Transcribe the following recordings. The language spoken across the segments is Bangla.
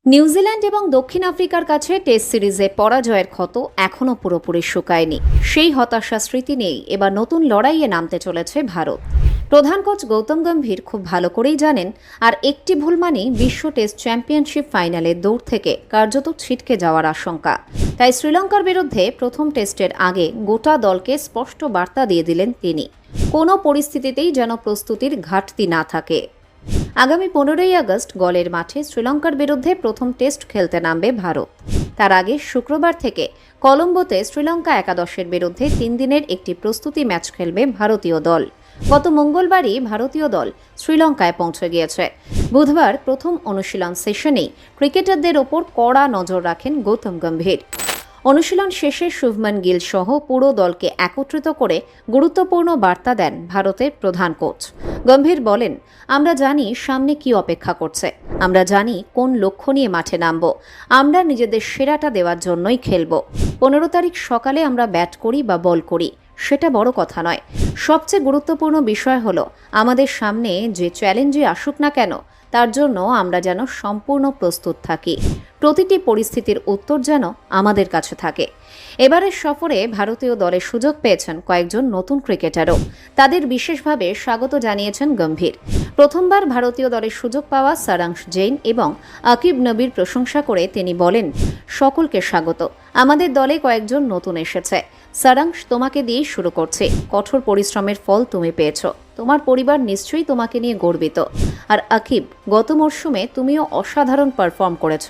নিউজিল্যান্ড এবং দক্ষিণ আফ্রিকার কাছে টেস্ট সিরিজে পরাজয়ের ক্ষত এখনও পুরোপুরি শুকায়নি। সেই হতাশা স্মৃতি নিয়েই এবার নতুন লড়াইয়ে নামতে চলেছে ভারত। প্রধান কোচ গৌতম গম্ভীর খুব ভালো করেই জানেন, আর একটি ভুল মানেই বিশ্ব টেস্ট চ্যাম্পিয়নশিপ ফাইনালে দৌড় থেকে কার্যত ছিটকে যাওয়ার আশঙ্কা। তাই শ্রীলঙ্কার বিরুদ্ধে প্রথম টেস্টের আগে গোটা দলকে স্পষ্ট বার্তা দিয়ে দিলেন তিনি, কোনো পরিস্থিতিতেই যেন প্রস্তুতির ঘাটতি না থাকে। আগামী 15ই আগস্ট গলের মাঠে শ্রীলঙ্কার বিরুদ্ধে প্রথম টেস্ট খেলতে নামবে ভারত। তার আগে শুক্রবার থেকে কলম্বোতে শ্রীলঙ্কা একাদশের বিরুদ্ধে 3 দিনের একটি প্রস্তুতি ম্যাচ খেলবে ভারতীয় দল। গত মঙ্গলবারই ভারতীয় দল শ্রীলঙ্কায় পৌঁছে গিয়েছে। বুধবার প্রথম অনুশীলন সেশনেই ক্রিকেটারদের ওপর কড়া নজর রাখেন গৌতম গম্ভীর। অনুশীলন শেষে শুভমান গিল সহ পুরো দলকে একত্রিত করে গুরুত্বপূর্ণ বার্তা দেন ভারতের প্রধান কোচ। গম্ভীর বলেন, আমরা জানি সামনে কি অপেক্ষা করছে, আমরা জানি কোন লক্ষ্য নিয়ে মাঠে নামব, আমরা নিজেদের সেরাটা দেওয়ার জন্যই খেলব। 15 তারিখ সকালে আমরা ব্যাট করি বা বল করি, সেটা বড় কথা নয়। সবচেয়ে গুরুত্বপূর্ণ বিষয় হলো আমাদের সামনে যে চ্যালেঞ্জই আসুক না কেন, তার জন্য আমরা যেন সম্পূর্ণ প্রস্তুত থাকি। প্রতিটি পরিস্থিতির উত্তর যেন আমাদের কাছে থাকে। এবারের সফরে ভারতীয় দলের সুযোগ পেয়েছেন কয়েকজন নতুন ক্রিকেটারও। তাদের বিশেষভাবে স্বাগত জানিয়েছেন গম্ভীর। প্রথমবার ভারতীয় দলের সুযোগ পাওয়া সারাংশ জৈন এবং আকিব নবীর প্রশংসা করে তিনি বলেন, সকলকে স্বাগত। আমাদের দলে কয়েকজন নতুন এসেছে। সারাংশ, তোমাকে দিয়েই শুরু করছে। কঠোর পরিশ্রমের ফল তুমি পেয়েছ। তোমার পরিবার নিশ্চয়ই তোমাকে নিয়ে গর্বিত। আর আকিব, গত মরশুমে তুমিও অসাধারণ পারফর্ম করেছ।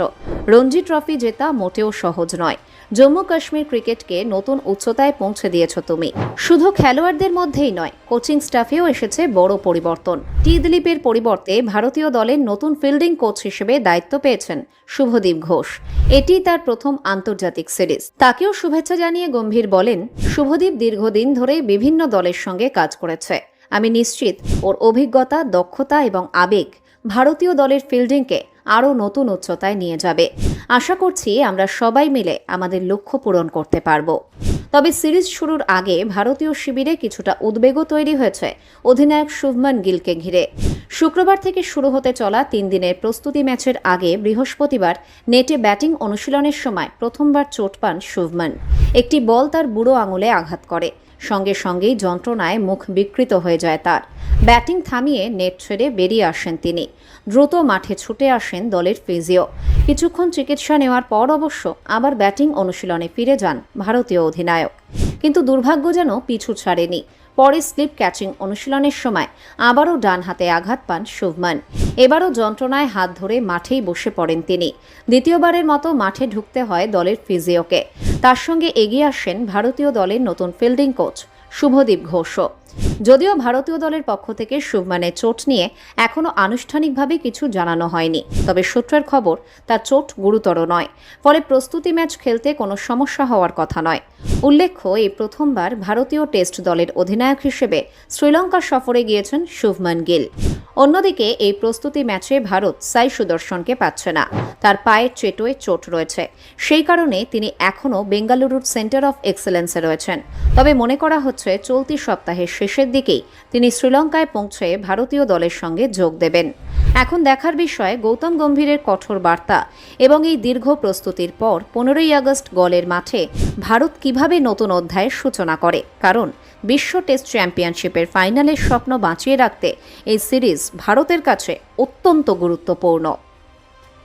রঞ্জি ট্রফি জেতা মোটেও সহজ নয়। জম্মু কাশ্মীর ক্রিকেটকে নতুন উচ্চতায় পৌঁছে দিয়েছ তুমি। শুধু খেলোয়াড়দের মধ্যেই নয়, কোচিং স্টাফেও এসেছে বড় পরিবর্তন। টি দিলীপের পরিবর্তে ভারতীয় দলের নতুন ফিল্ডিং কোচ হিসেবে দায়িত্ব পেয়েছেন শুভদীপ ঘোষ। এটি তার প্রথম আন্তর্জাতিক সিরিজ। তাকেও শুভেচ্ছা জানিয়ে গম্ভীর বলেন, শুভদীপ দীর্ঘদিন ধরে বিভিন্ন দলের সঙ্গে কাজ করেছে। আমি নিশ্চিত ওর অভিজ্ঞতা, দক্ষতা এবং আবেগ ভারতীয় দলের ফিল্ডিংকে আরও নতুন উচ্চতায় নিয়ে যাবে। আশা করছি আমরা সবাই মিলে আমাদের লক্ষ্য পূরণ করতে পারব। তবে সিরিজ শুরুর আগে ভারতীয় শিবিরে কিছুটা উদ্বেগও তৈরি হয়েছে অধিনায়ক শুভমান গিলকে ঘিরে। শুক্রবার থেকে শুরু হতে চলা 3 দিনের প্রস্তুতি ম্যাচের আগে বৃহস্পতিবার নেটে ব্যাটিং অনুশীলনের সময় প্রথমবার চোট পান শুভমান। একটি বল তার বুড়ো আঙুলে আঘাত করে। সঙ্গে সঙ্গেই যন্ত্রণায় মুখ বিকৃত হয়ে যায় তার। ব্যাটিং থামিয়ে নেট ছেড়ে বেরিয়ে আসেন তিনি। দ্রুত মাঠে ছুটে আসেন দলের ফিজিও। কিছুক্ষণ চিকিৎসা নেওয়ার পর অবশ্য আবার ব্যাটিং অনুশীলনে ফিরে যান ভারতীয় অধিনায়ক। কিন্তু দুর্ভাগ্য যেন পিছু ছাড়েনি। পরে স্লিপ ক্যাচিং অনুশীলনের সময় আবারও ডান হাতে আঘাত পান শুভমান। এবারও যন্ত্রণায় হাত ধরে মাঠেই বসে পড়েন তিনি। দ্বিতীয়বারের মতো মাঠে ঢুকতে হয় দলের ফিজিওকে। তার সঙ্গে এগিয়ে আসেন ভারতীয় দলের নতুন ফিল্ডিং কোচ শুভদীপ ঘোষও। যদিও ভারতীয় দলের পক্ষ থেকে শুভমানের চোট নিয়ে এখনও আনুষ্ঠানিকভাবে কিছু জানানো হয়নি, তবে সূত্রের খবর তার চোট গুরুতর নয়, ফলে প্রস্তুতি ম্যাচ খেলতে কোনো সমস্যা হওয়ার কথা নয়। উল্লেখ্য, এই প্রথমবার ভারতীয় টেস্ট দলের অধিনায়ক হিসেবে শ্রীলঙ্কা সফরে গিয়েছেন শুভমান গিল। অন্যদিকে এই প্রস্তুতি ম্যাচে ভারত সাই সুদর্শনকে পাচ্ছে না। তার পায়ের চেটোয় চোট রয়েছে। সেই কারণে তিনি এখনও বেঙ্গালুরুর সেন্টার অফ এক্সেলেন্সে রয়েছেন। তবে মনে করা হচ্ছে চলতি সপ্তাহের শেষের দিকেই তিনি শ্রীলঙ্কায় পৌঁছে ভারতীয় দলের সঙ্গে যোগ দেবেন। এখন দেখার বিষয় গৌতম গম্ভীরের কঠোর বার্তা এবং এই দীর্ঘ প্রস্তুতির পর 15ই আগস্ট গলের মাঠে ভারত কিভাবে নতুন অধ্যায়ের সূচনা করে। কারণ বিশ্ব টেস্ট চ্যাম্পিয়নশিপের ফাইনালের স্বপ্ন বাঁচিয়ে রাখতে এই সিরিজ ভারতের কাছে অত্যন্ত গুরুত্বপূর্ণ।